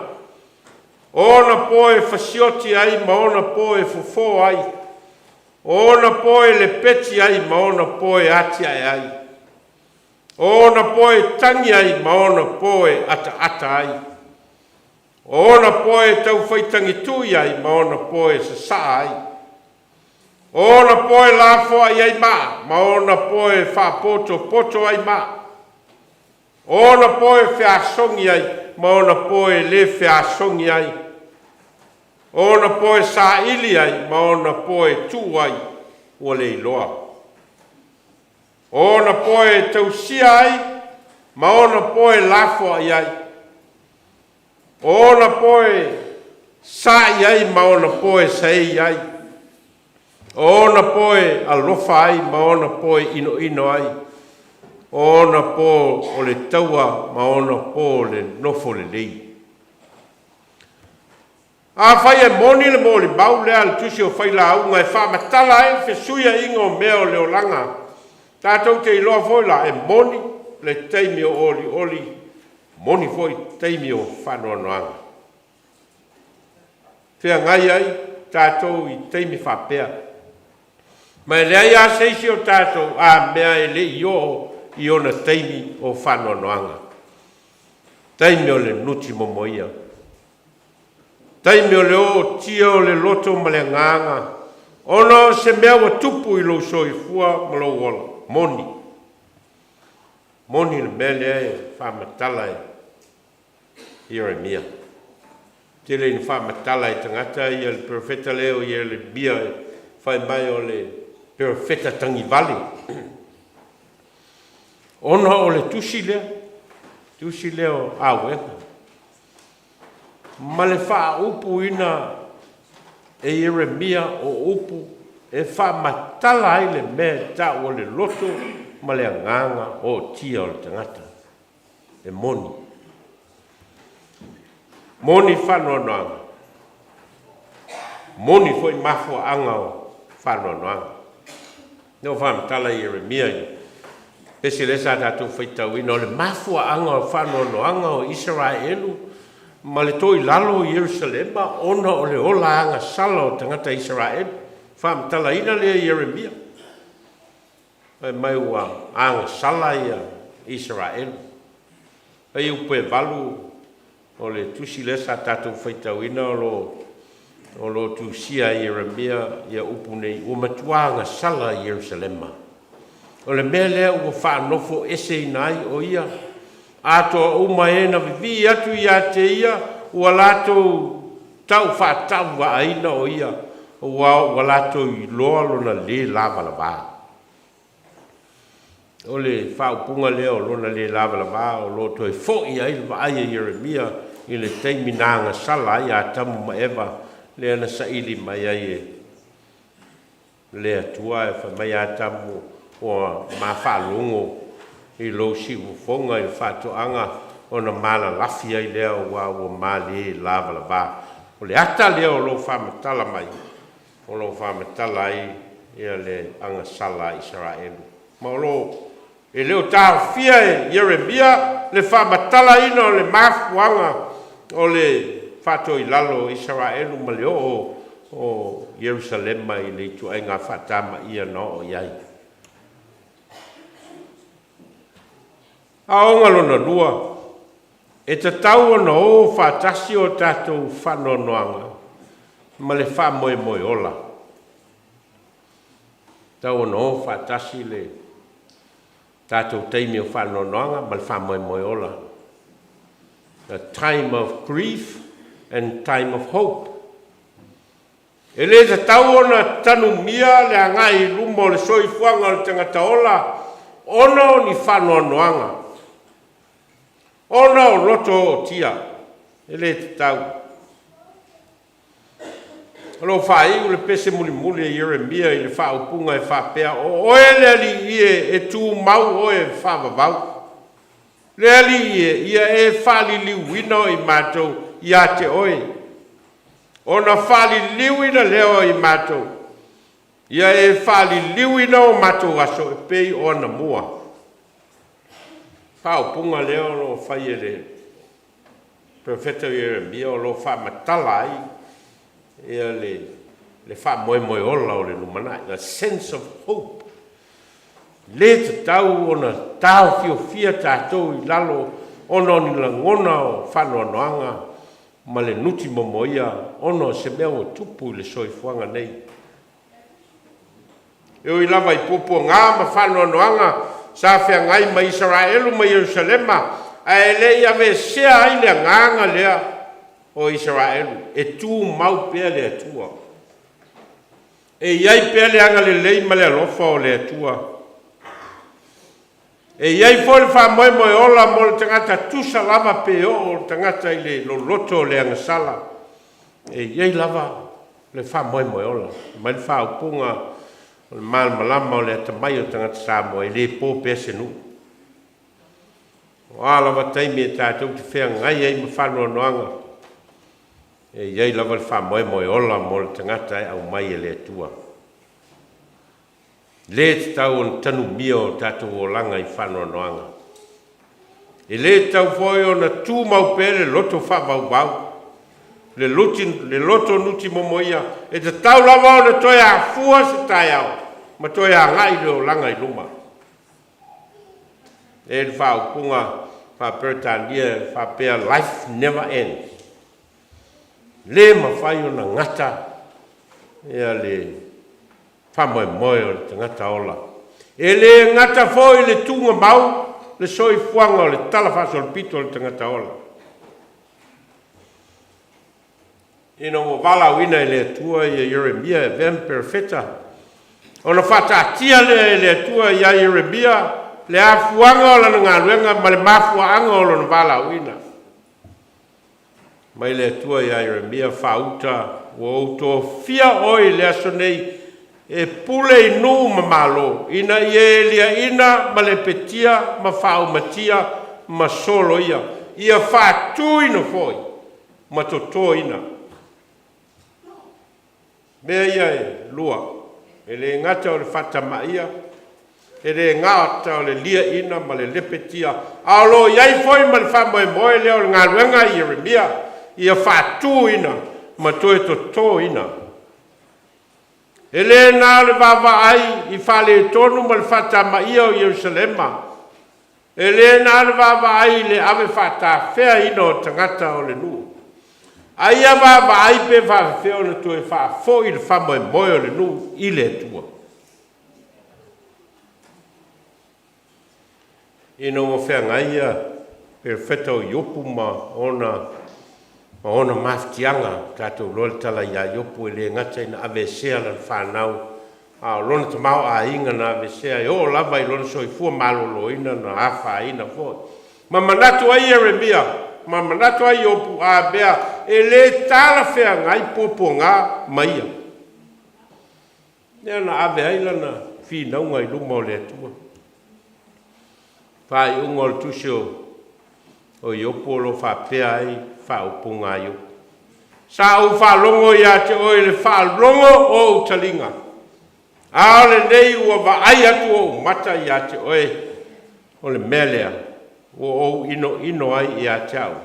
Ona poe whasioti ai ma ona poe fufo ai. Ona poe le peti ai ma ona poe ati ai. Ona poe tangi ai ma ona poe ata ai. Ona poe tau whaitangi tui ai ma ona poe sa saa ai. Ona poe lafo ai ai ma ona poe poto ai ma. Ona poe whiasongi ai ma ona poe le whiasongi ai. Ona poe sa ili ai ma ona poe tu ai ua le iloa. Ona poe tausia ai ma ona poe lafo ai ai. Ona poe sai ai ma ona poe sai ai. Ona poe alofa ai ma ona poe ino ai. Ona po o le taua ma ona po le nofo le lei. A whai e moni le mo le mau lea le tusi o whai la unga e wha matala e whesuia ingo meo leo langa. Tātou te iloa foi la e moni le teimi o oli. Moni foi teimi o whanua noanga. Whia ngai ai, tātou i teimi whapea. Mai lea ia seisi o tātou a mea e le i ona teimi o whanua noanga. Teimi o le nuti momoia. Teimi o le o tia o le loto ma le nganga. Ono se mea wa tupu i lo so i fua ma lo wala. Moni. Moni le mea lea e whamatala e Jeremia. Tele in whamatala e tangata i le profeta leo i le bia e whai mai o le profeta tangi vali. Ono o le tusi leo aweka. Ma le wha upu ina e Jeremia o upu e wha matala ai le mea ta o le loto ma le nganga o tia o le tangata. E moni. Moni whanua noanga. Moni foi mafua anga o whanua noanga. Neo wha matala i Jeremia i. Pesi le sa tatu whaitau ina o le mafua anga o whanua noanga o Israelu. Ma le toi lalo i Jerusalema, ona o le ola anga sala o tangata Israel, whaamtala ina lea Jeremia. Mai ua anga sala ia Israel. Ai upe valu o le tusi lesa tātou whaitau ina o lo tusia Jeremia ia upu nei ua matua anga sala i Jerusalema. O le mea lea ua whaanofo ese inai o ia, ato uma e na vivi atu ia te ia ua latou tau whaatau wa aina o ia ua latou i loa lona le lava lava. O le whaupunga leo lona le lava lava o lo toi fo i ai lava aia Jeremia i le teimi nanga sala ai a tamu ma eva le ana saili mai ai e le atua e whamai a tamu o ma whalungo i lo si ufonga i whatoanga o na mala lafi ai leo wa mali lava lava. O le ata leo lo whamatala mai. O lo whamatala ai ia le anga sala Israelu. Ma o lo E leo tā fia e Yeremia le whamatala ina o le mafuanga o le whato i lalo Israelu ma le o Jerusalema i le tu ai ngā whatama ia no o iai. A onga lona lua, e te tau ona o whatasi o tātou whanonoanga ma le wha moe moe ola. Tau ona o whatasi le tātou teimi o whanonoanga ma le wha moe moe ola. A time of grief and time of hope. E le te tau ona tanu mia le angai lumo le soifuanga o le tangata ola, ona o ni whanonoanga. Ona o roto o tia, e le te tau. Alo whai u le pese muli muli e Yeremia i le whaupunga e whapea, o ele ali e tū mau o e whavavau. Le ali ia e whali liwina i mātou i a te oe. Ona whali liwina leo i mātou. Ia e whali liwina o mātou aso e pei o na mua. Whaupunga leo lo whai e le profeta Yeremia o lo whamatala ai. Ia le wha moe moe ola o le numanai. A sense of hope. Le te tau ona tau fio fia tātou i lalo ono ni la ngona o whanoanoanga ma le nuti momoia ono se mea o tupu le soifuanga nei. Eo i lava i popo ngā ma whanoanoanga sa whea ngai ma Israelu ma Jerusalema a e le ia ve sea ai le nganga lea o Israelu e tū mau pēr le atua. E iai pēr le anga le lei ma le alofa o le atua. E iai fōle wha moe moe ola mo le tangata tusa lava pe o le tangata i le loloto le angasala. E iai lava le wha moe moe ola. Mai le wha upunga o le malama o le atamai o tangata Samoa e le pō pese nu. O ala wa taimi e tātou te whea ngai ei ma whanua noanga. E iai lava le wha moe moe ola mo le tangata e au mai e le atua. Le te tau on tanu mia o tātou o langa i whanua noanga. E le tau foi o na tū mau pere loto whavau wau. Le loto nuti momoia. E te tau lava o na toi a fua se tai au. Ma toi a ngai le o langa i luma. E le whau punga, wha Peretania, wha pea life never ends. Le ma whai o na ngata. Ea le wha moe moe o le tangata ola. E le ngata foi le tunga mau, le soi fuanga o le talawhaso o le pito o le tangata ola. Ino mo wala wina e le atua i Yeremia e vem perfeta. Ona whata tia le atua i Yeremia, le a fuanga o lana ngā ruenga, ma le mafuanga o lana wala wina. Mai le atua i Yeremia whauta, o auto fia oi le aso nei, e pule i nu ma malo, ina i e lia ina ma le petia, ma whau matia, ma solo ia. Ia whātu ina foi, ma toto ina. Mea ia e lua, e le ngata o le whatama ia, e le ngata o le lia ina ma le lepetia. Alo iai foi ma le whamoe moe leo le ngā ruenga i Yeremia, ia whātu ina, ma toe toto ina. E le nā le wawa ai i whale tonu ma le whatama ia o Jerusalema. E le nā le wawa ai le ave whata whea ina o tangata o le nu. Aia wawa ai pe wawa whea o le tue wha fo i le whamoe moe o le nu i le tua. Ino o whea ngaia pe wheta o iopu ma ona maftianga tātou lole tala ia iopu e le ngata ina ave sea lan whanau. Lona tamau a inga na ave sea e o lava i lona soifua malolo ina na awha ina fo. Ma manatu ai Yeremia, ma manatu ai iopu a bea e le tala whea ngai popo ngā maia. Nea na ave ai lana whinaunga i luma o le atua. Whai unga o le tusio o iopu o lo whapea ai whaupunga iu. Sa au whalongo ia te oi le whalongo o utalinga. Ale nei ua wa ai atu o mata ia te oi o le mea lea, o ino ai i a tau.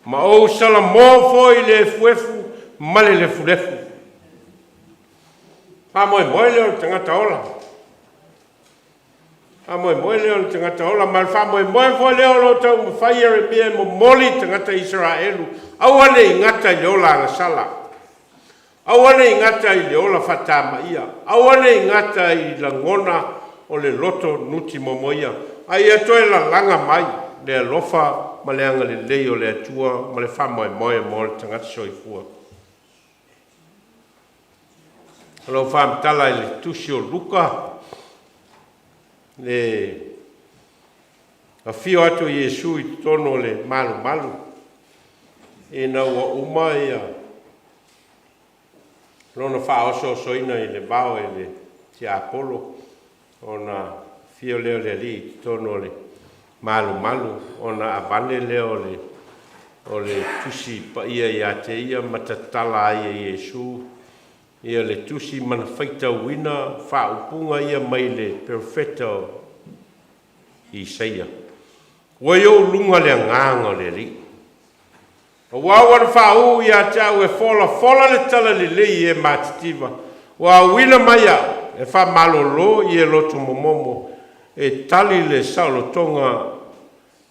Ma o sala mō foi le fuefu, male le fulefu. Pa moe leo le tangata ola. Pa moe leo le tangata ola, ma fa moe foi leo lo tau mawhaia e mea mo moli tangata Israelu. Awane i ngata i leola anga sala. Awane i ngata i leola fatama ia. Awane i ngata i langona o le loto nuti momoia. Ai atoe la langa mai, le alofa ma le anga le lei o le atua, ma le wha mo le tangata soifua. Alo wha mtala i le tusi o luka, le a fio atu Yesu i tono le malu. E na ua uma ia lona wha oso soina i le bao e le tia Apollo, o na fio leo le ali tono le malu o na avane leo o le tusi pa ia i ate ia matatala ia Yesu ia le tusi mana faita wina wha upunga ia mai le perfecta Isaia wa yo lunga le nganga le li o wawan wha u ia tau e fola le tala le lei e matitiva wa wina maya e wha malolo i e loto momomo e tali le saulo tonga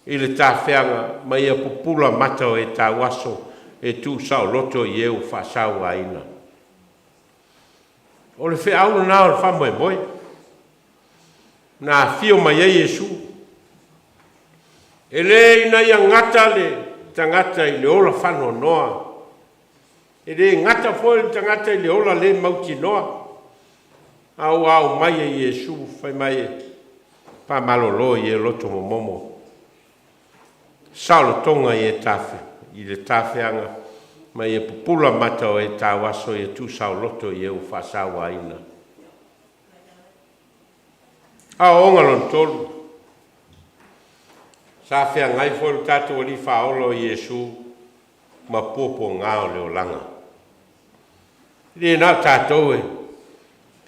i le tawhianga ma ia pupula mata e tawaso e tu sao loto i eu wha sao aina. O le whea auna nao le wha moe na fio mai e Yesu e le ina ia ngata le tangata i le ola whano noa e le ngata foi le tangata i le ola le mauti noa au mai e Yesu fai mai e pa malolo i e loto momomo saulo tonga i e tafe i le tawhianga ma e pupula mata o e tawaso e tu sao loto i e u whasawa ina. A onga lon tolu. Sa whea ngai folu tatu o li whaolo i Yesu ma popo ngao leo langa. Li na tatou e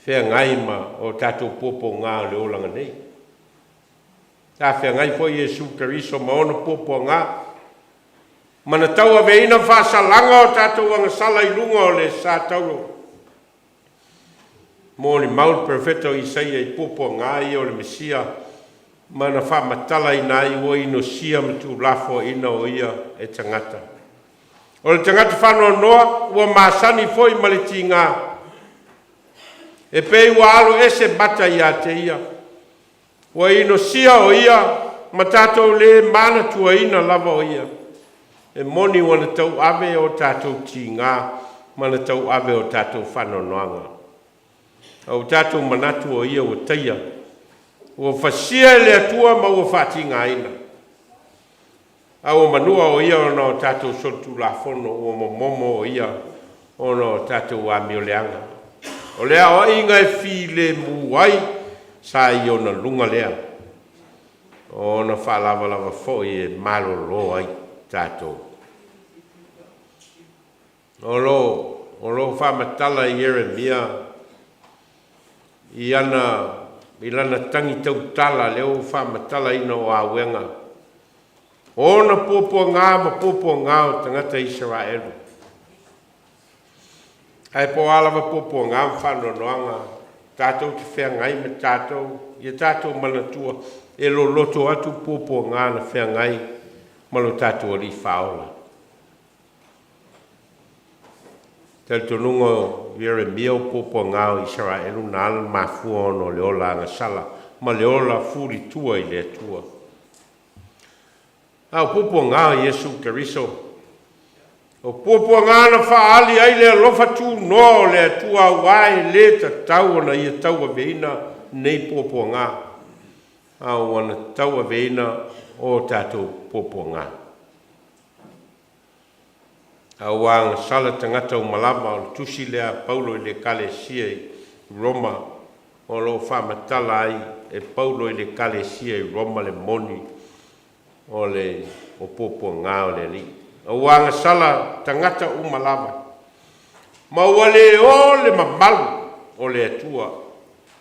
whea ngai ma o tatou popo ngao leo langa nei. Sa whea ngai fo Yesu Keriso ma ono popo ngao. Mana tau a veina whasalanga o tātou anga sala i lunga o le sa tauro. Mō ni maul perfecto Isaia i popo ngai o le Mesia. Mana wha matala i nai o ino sia matu lafo ina o ia e tangata. O le tangata whanoa noa ua masani foi maliti ngā. E pei ua alo ese bata i a te ia. Ua ino sia o ia ma tātou le mana tua ina lava o ia. E moni wana tau ave o tātou ti ngā, mana tau ave o tātou whanonoanga. Au tātou manatu o ia o teia, o whasia le atua ma o whati ngā ina. Au manua o ia o tātou sotu la fono, o momo o ia o tātou a mioleanga. O lea o inga e fi le muai, sa i o na lunga lea. O na whalava fo i e malo lo ai tātou. O lo whamatala i Jeremia i lana tangi tau tala leo whamatala ina o awenga. O na popo ngā ma popo ngā o tangata Israelu. Ai po alawa popo ngā whanonoanga tātou te whea ngai me tātou i tātou manatua e lo loto atu popo ngā na whea ngai malo tātou ali whaola. Tel tonungo Jeremia o popo ngāo Israelu nāla mafua ono leola anga sala, ma leola furi tua i le tua. Au popo ngāo Yesu Keriso, o popo ngāo na whaali ai le alofa tū no le tua wai le ta tau na ia tau a veina nei popo ngāo. Au wana tau a veina o tātou popo ngāo. Au ang sala tangata o malama o tusi lea Paulo i le kalesia i Roma o lo whamatala ai e Paulo i le kalesia i Roma le moni o le o popo ngāo le li. Au ang sala tangata o malama ma wale o le mamalu o le atua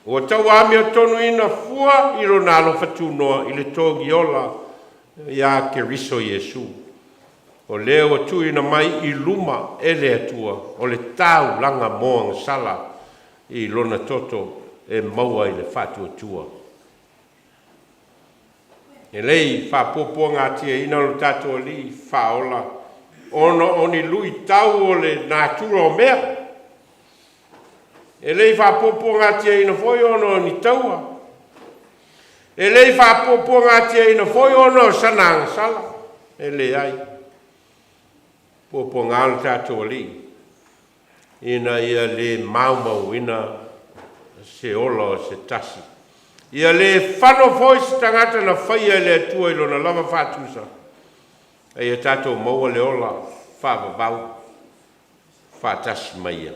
Ua tau ami o tonu ina fua i lona alofa tunoa i le togi ola ia ke riso Iesu. O leo o tu ina mai i luma ele atua o le tau langa moa sala i lona toto e maua i le fatu atua. E lei fa popo ngā tia ina lo tato li fa ola ono oni lui tau o le natura o mea. E lei fa popo ngā tia ina foi ono ni taua. E lei fa popo ngā tia ina foi ono sanang sala. E le ai. Popo ngā lo tato li. Ina ia le maumau ina se ola o se tasi. Ia le whano foi se tangata na whaia le atua ilo na lava whatusa. E ia tato maua le ola whavavau. Whatasi mai ia.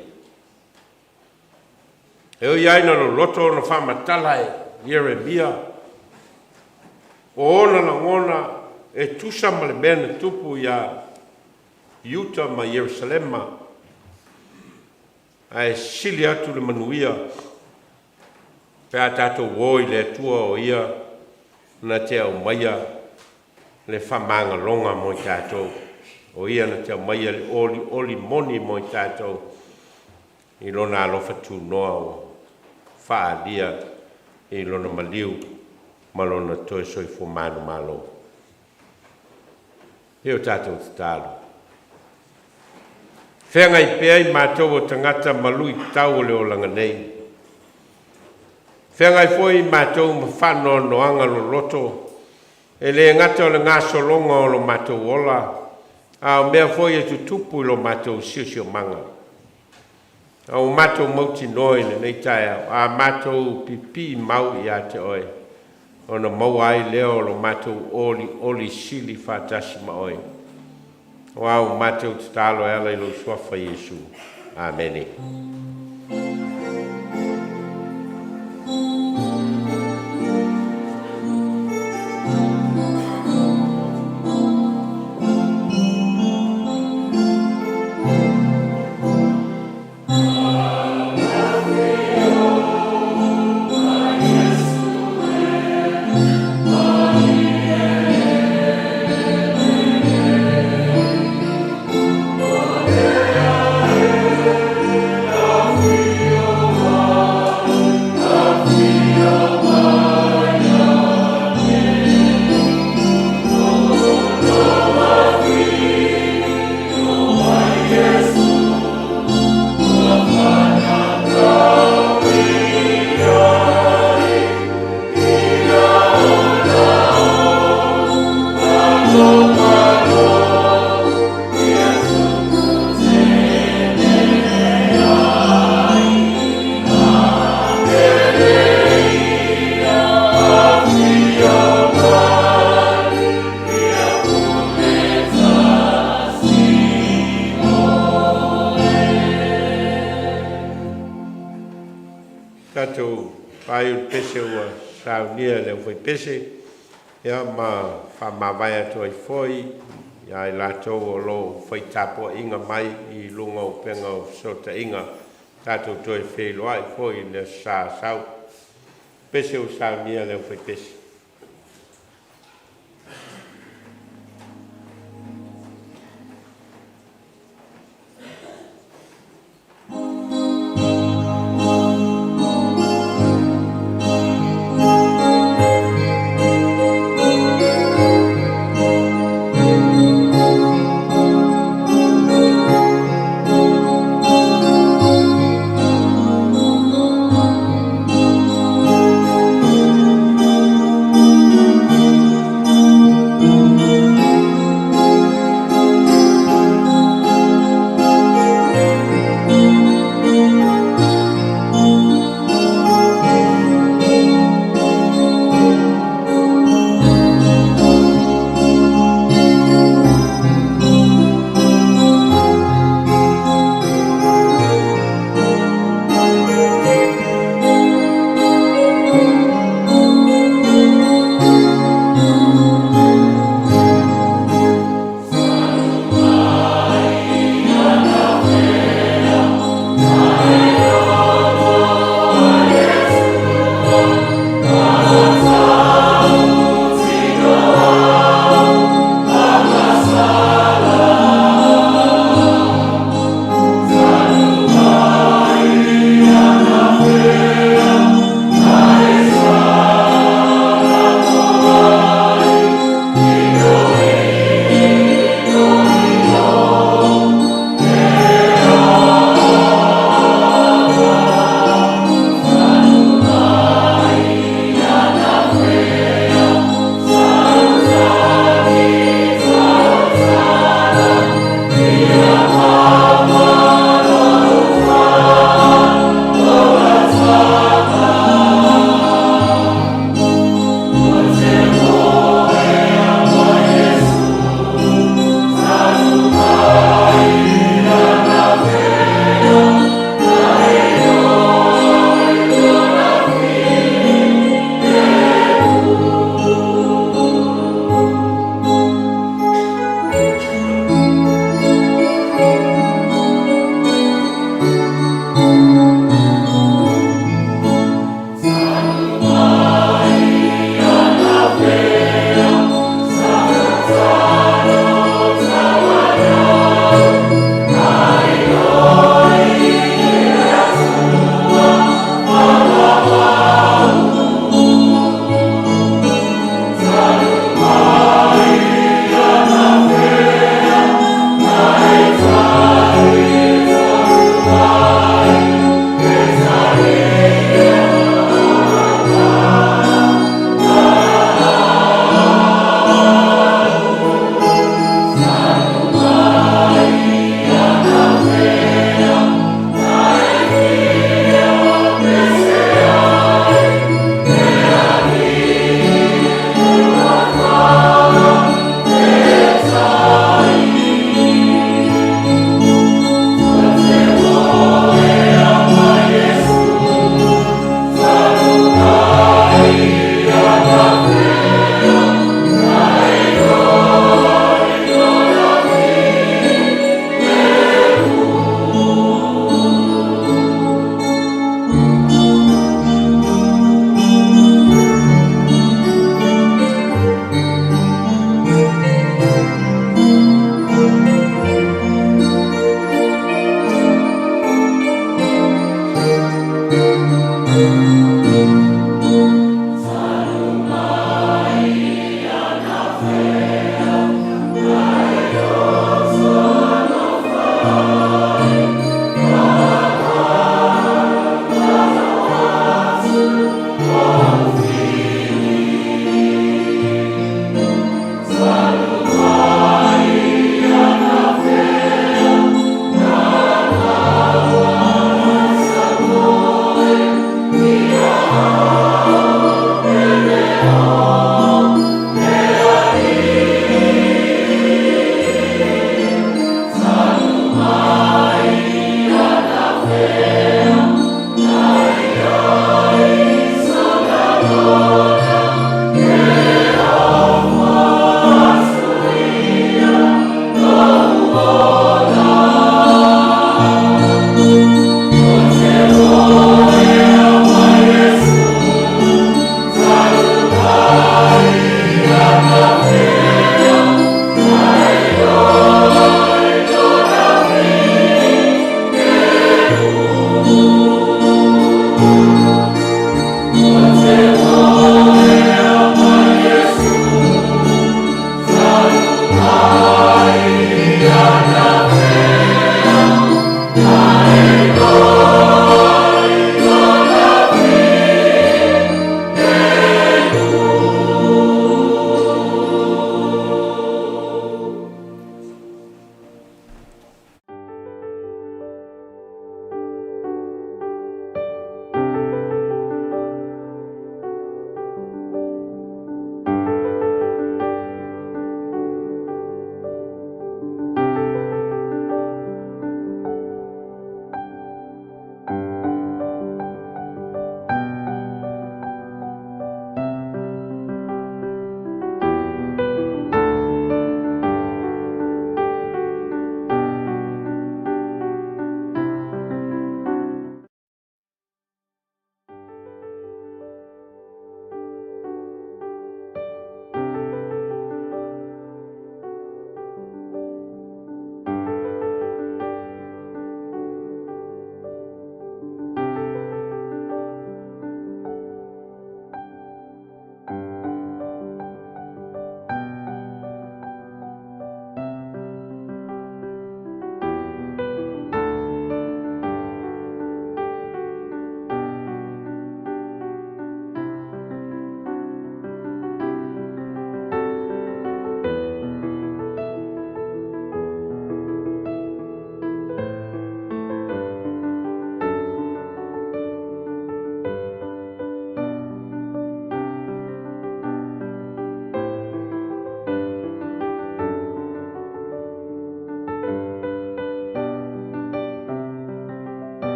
E o iaina no loto na whamatala e Jeremia. O ona na ngona e tusa ma le mena tupu ia Yuta ma Yerusalema. Ai sili atu le manuia. Pea tato woi le atua o ia na te au maia le whamanga longa mo i tātou. O ia na te au maia le oli moni mo i tātou. I lona alofa tū noa o whaalia i lona maliu ma lona toi soi fu manu malo. Heo tātou te tālu. Whenga i pea i mātou o tangata malui tau le o langa nei. Whenga i foi i mātou ma whano noanga lo loto. E le ngata o le ngā solonga o lo mātou ola. A o mea foi e tutupu i lo mātou siosio manga. A o mātou mauti noi le nei taia. A mātou pipi mau i a te oe. O na mau ai leo lo mātou oli sili whātasi ma oe. O au mātou te tālo e ala i lo suafa Iesu. Amene. Tatou pai o pese ua saunia le foi pese ia ma whamawai atu ai foi ia i lātou o lo foi tapo inga mai i lunga o penga o sota inga tatou toi whelo ai foi le sa sau pese o saunia le foi pese